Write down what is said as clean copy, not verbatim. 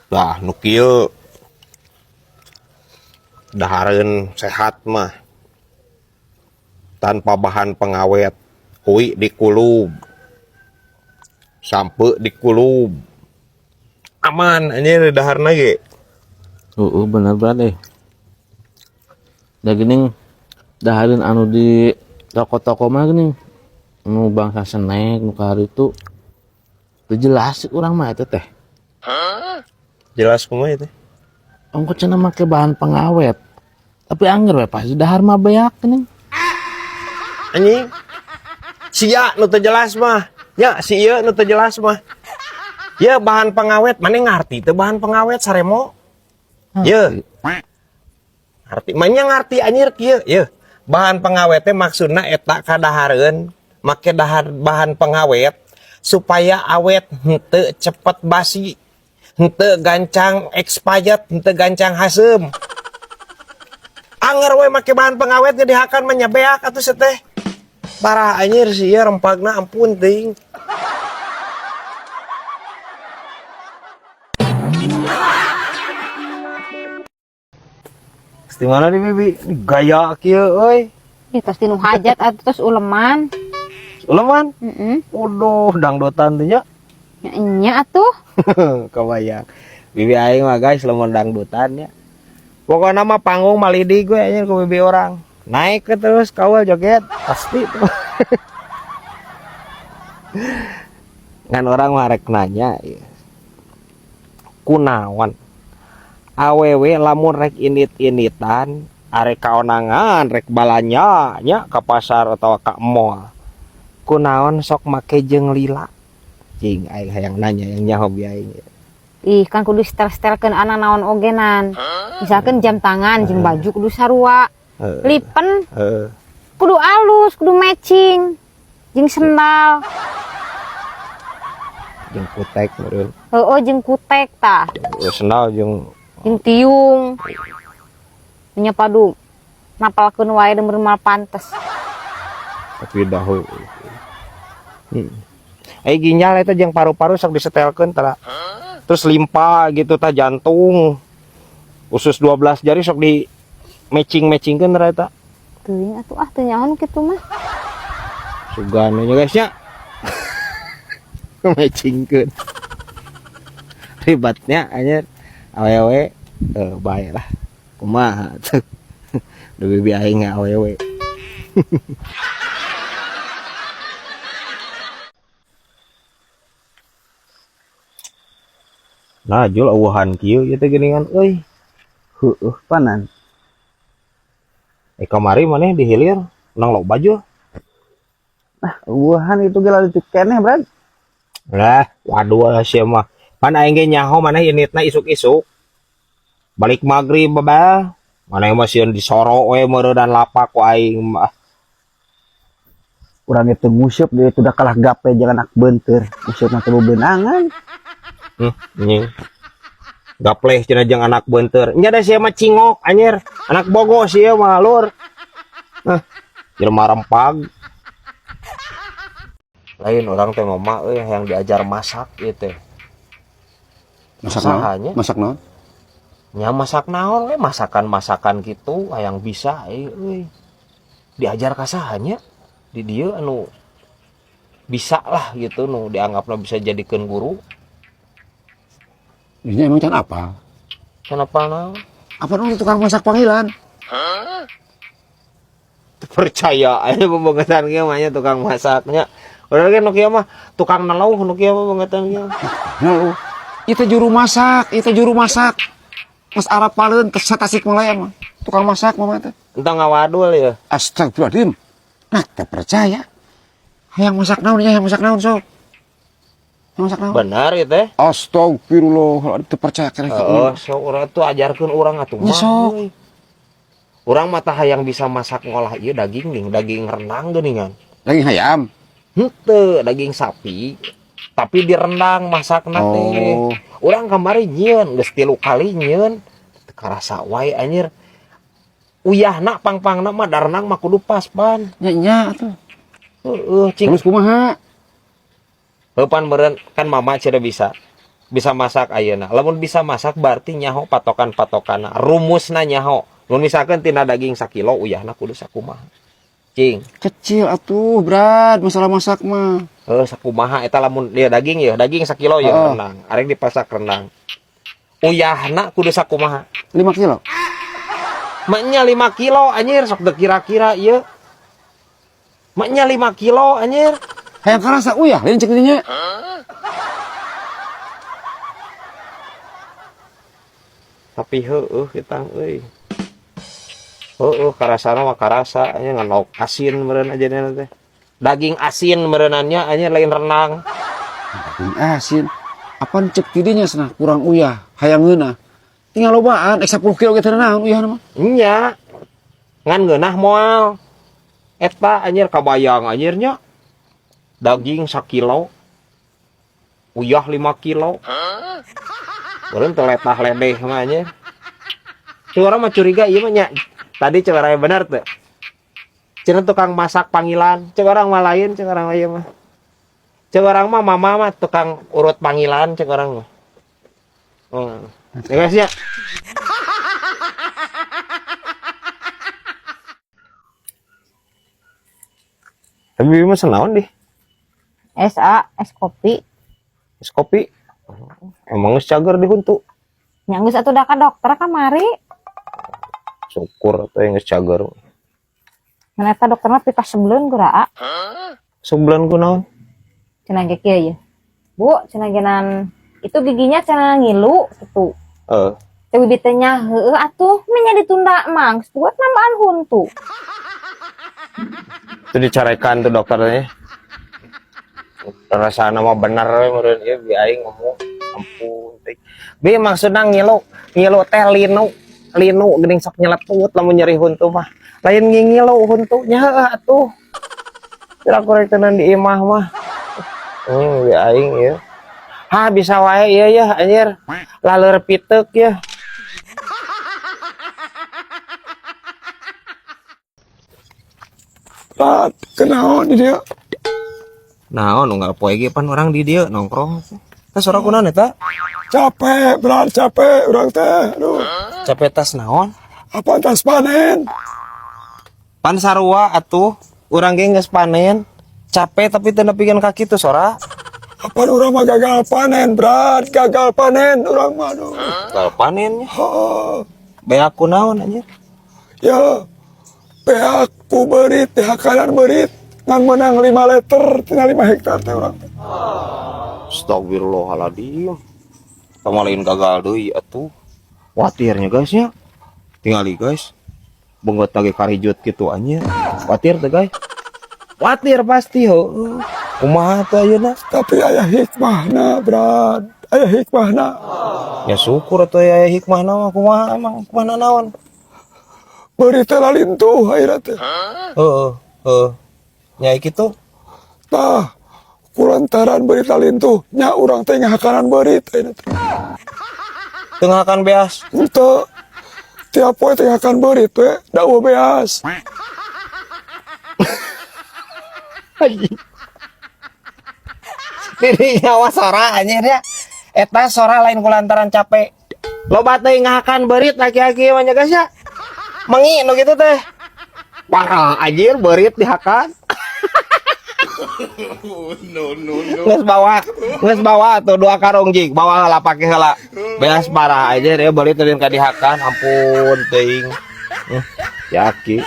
Dah nu kieu dahareun sehat mah tanpa bahan pengawet, kui dikulub, sampe dikulub, aman anjir daharna ge. Bener banget da geuning dahareun anu di toko-toko mah geuning nu bangsa snack nu kaharitu teu jelas urang mah eta teh. Jelas kumaha teh? Ongko cenah make bahan pengawet. Tapi angger we pas dahar mah beak geuning. Anjing. Sia nu teu jelas mah. Nya si ieu nu teu jelas mah. Ya bahan pengawet, mana ngarti teu bahan pengawet saremo? Ye. Ngarti, mana ngarti anjir kieu? Ye. Bahan pengawet teh maksudna eta kadahareun make bahan pengawet supaya awet henteu cepet basi. Henteu gancang expired, henteu gancang hasem. Anger we make bahan pengawet jadi hakan menyebeak atuh seteh. Parah anjir sih ya rempagna ampun ting. Di mana nih bibi? Gaya kieu euy. Ih, tos tinu hajat atuh tos uleman. Uleman? Heeh. Waduh, dangdutan teh nya. Nya atuh. Kebayang. Bibi aing mah guys lemon dangdutan ya. Pokoknya mah panggung malidi gue anjir ku bibi orang. Naik ke terus kawal joget pasti tuh. Ngan orang mah rek nanya ya. Kunaon awewe lamun rek init-initan arek kaonangan rek balanya nya ka pasar atau ka mall. Kunaon sok make jeung lila. Cing aing hayang nanya yang nyaho bi aing. Ih, kan kudu setel-setelkeun ana naon ogenan. Misalkan jam tangan, jeung baju kudu sarua. Lipen kudu alus, kudu matching. Jeung sendal. Jeung kutek meureun. Heueuh, jeung kutek tah. Sendal jeung Tiung nya padu napalkeun wae deumeur mal pantes. Tapi dahu. Ginjal eta jeung paru-paru sok disetelkeun tara. Terus limpa gitu tah jantung. Usus 12 jari sok di matching-matchingkeun tara eta. Teuing atuh teu nyaon kitu mah. Sugan nya guys nya. Matchingkeun. Ribetnya anjir. Awewe bae lah kumaha tuh duh bibi aing awewe. Nah jul awuhan kieu ieu teh geuningan euy. Heueuh panan. Kamari maneh di hilir nang loba jul. Nah, awuhan itu ge leutik keneh, Brad. Lah, waduh sia mah. Pan aing ge nyaho maneh initna isuk-isuk. Balik maghrib babah. Maneh mah sieun disoro we meuredan lapak ku aing mah. Urang itu nguseup dia itu udah kalah gape jangan ak beunteur. Nguseup mah teu beunangan. Nying. Gapleh cenah jeung anak beunteur. Nya da sia mah cingok anjir. Anak bogo sia mah lur. Jelema rempag. Lain orang teh mama euy yang diajar masak ieu teh. Masak naon? Nya masak naon we masakan-masakan gitu hayang bisa euy. Diajar ka saha nya? Di dieu anu bisa lah gitu nu dianggapna bisa jadikeun guru. Ini emang can apa? Kenapa naon? Apa nu tukang masak panggilan? Percaya aja pembangunan kia mah tukang masaknya. Udah kan nu kieu mah tukang nelauh nu kieu mah pembangunan kia. Nelauh. Itu juru masak. Mas Arab paleun ke Tasikmalaya mah. Tukang masak mah teh. Entah ngawadul ya. Astagfirullahaladzim. Nah, teu percaya. Hayang masak naon sok. Masak naon? Benar ya teh. Astagfirullah, teu percaya kira So urang tuh ajarkeun urang atuh mah. Sok. Urang mah tah hayang bisa masak ngolah ieu daging rendang geuningan. Daging ayam. Henteu, daging sapi. Tapi direndang masakna teh. Urang kamari nyieun geus 3 kali nyieun. Karasa wae anjir. Uyahna pang-pangna mah darenang mah kudu pas pan. Nya atuh. Cing. Terus kumaha? Heupan meureun kan mama cenah bisa. bisa masak ayeuna. Lamun bisa masak berarti nyaho patokan-patokana. Rumusna nyaho. Mun misalkan tina daging 1 kilo uyahna kudu sakumaha. Cing. Kecil atuh, Brad, masalah masak mah. Sakumaha eta lamun ya daging 1 kilo ya renang. Arek dipasak renang. Uyahna kudu sakumaha. 5 kilo. Maknya 5 kilo anjir sok teu kira-kira ieu. Maknya 5 kilo anjir. Hayang karasa uyah, lain cek dinya. Tapi heueuh kita euy. Heueuh karasana mah karasa nya ngan asin meureun aja teh. Daging asin meureunannya anya lain renang. Daging asin. Apaan cek tidinya cenah kurang uyah, hayang ngeunah. Tinggal lobaan, 10 kilo kita naon uyah mah. Nya. Ngan ngeunah moal. Eta anjir kabayang anjirnya. Daging 1 kilo. Uyah 5 kilo. Urang teu letah ledeh mah anjir. Urang mah curiga ieu mah nya. Tadi cek urang bener teu. Cenah tukang masak panggilan, cek urang mah lain, cek urang ieu mah. Cek urang mah mama mah tukang urut panggilan, cek urang mah. Ya guys ya. Tapi bibi mah senaon deh. Es kopi. Es kopi. Emang geus cager di huntu. Nya geus atuh da ka dokter kamari. Syukur atuh yang geus cager. Ngan eta dokter mah pipas sebeleun geura. Sebulan kunaon? Cenah ge kieu ye. Bu, cenah genan itu giginya cenah ngilu gitu. Teh bibi teh nya heueuh atuh nya ditunda mah geus buat nambaan huntu. Itu dicarekan tuh dokternya. Rasana mah bener we meureun ieu bi aing ngomong. Ampun teh. Bi maksudna ngilu teh linu geuning sok nyeletut lamun nyeri huntu mah. Lain ngilu huntunya heueuh atuh. Kira korek tenan di imah mah. Bi aing ieu. Ha bisa wae ieu ya anjir. Laleur piteuk ya. Brad, kenaon di dia? Naon unggal poe ge pan orang di dieu nongkrong. Teh sora kunaon eta? Capek, Brad, capek urang teh. Aduh, Capek tas naon? apa tas panen? Pan sarua atuh. Urang ge geus panen. Capek tapi teu nepikeun ka kitu sora. Apa urang mah gagal panen, Brad, gagal panen urang mah aduh. Gagal panennya. Oh, Beak kunaon anjir? ya. Pihak ku berit, pihak kanan berit. Ngan menang 5 liter, tinggal 5 hektar teh urang. Astagfirullahaladzim. Sama lain gagal deui atuh. Watirnya guys ya. Tingali guys. Benggot lagi karijut gitu anjir. Watir teh guys. Watir pasti heueuh. Kumaha teh ayeuna? Tapi aya hikmahna, Brad. Aya hikmahna. Ya syukur atuh aya hikmahna mah kumaha emang hikmahna naon? Berit teh lalintuh ayeuna teh. Heeh. Nya kitu. Tah, kulantaran berit lalintuh, nya urang teh ngahakanan berit ayeuna teh. Teu ngahakan beas. Henteu. Tiap poe teh ngahakanan berit we, da eueuh beas. Diri nyawa sora anjir ya. Eta sora lain kulantaran capek. Loba teh ngahakan berit laki-laki mah nya guys ya. Mengi nu kitu teh. Parah anjir berit dihakan. Geus bawa tuh 2 karung jig, bawa heula pake heula. Beas parah anjir ya berit teh ka dihakan, ampun teuing. Yaki.